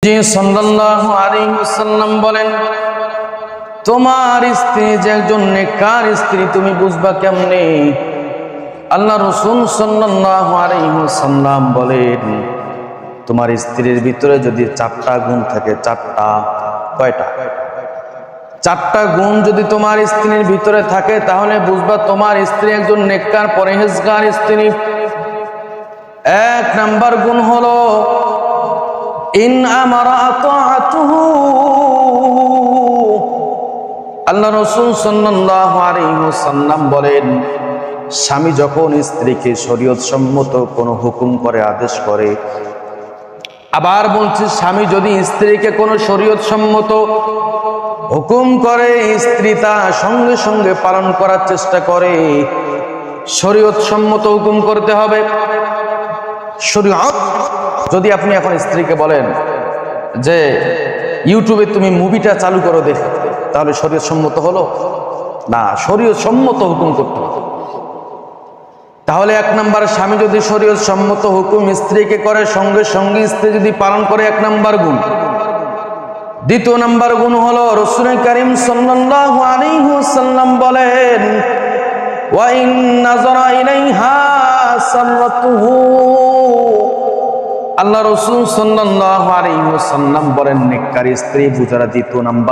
জি সাল্লাল্লাহু আলাইহি ওয়াসাল্লাম বলেন, তোমার স্ত্রী যে একজন নেককার স্ত্রী তুমি বুঝবা কেমনে? আল্লাহ রাসূল সাল্লাল্লাহু আলাইহি ওয়াসাল্লাম বলেন, তোমার স্ত্রীর ভিতরে যদি 4টা গুণ থাকে, 4টা, কয়টা? 4টা গুণ যদি তোমার স্ত্রীর ভিতরে থাকে তাহলে বুঝবা তোমার স্ত্রী একজন নেককার পরহেজগার স্ত্রী। 1 নাম্বার গুণ হলো ইন আমারা আতাআতুহু। আল্লাহ রাসূল সাল্লাল্লাহু আলাইহি ওয়াসাল্লাম বলেন, স্বামী যখন স্ত্রীকে শরীয়ত সম্মত কোনো হুকুম করে, আদেশ করে, আবার বলছি, স্বামী যদি স্ত্রীকে কোনো শরীয়ত সম্মত হুকুম করে, স্ত্রী তা সঙ্গে সঙ্গে পালন করার চেষ্টা করে। শরীয়ত সম্মত হুকুম করতে হবে। শরীয়ত যদি আপনি এখন স্ত্রীকে বলেন যে ইউটিউবে তুমি মুভিটা চালু করো দেখে, তাহলে শরীয়ত সম্মত হলো না? শরীয়ত সম্মত হুকুম করতে হবে। তাহলে 1 নাম্বার, স্বামী যদি শরীয়ত সম্মত হুকুম স্ত্রীকে করে, সঙ্গে সঙ্গে স্ত্রী যদি পালন করে, 1 নাম্বার গুণ। 2 নাম্বার গুণ হলো রাসূল কারীম সাল্লাল্লাহু আলাইহি ওয়াসাল্লাম বলেন, ওয়া ইন নাযারা ইলাইহা সাররাতুহু। আল্লাহ রাসূল সাল্লাল্লাহু আলাইহি ওয়াসাল্লাম বলেন, নেককার স্ত্রী বুঝারা 2 নাম্বার।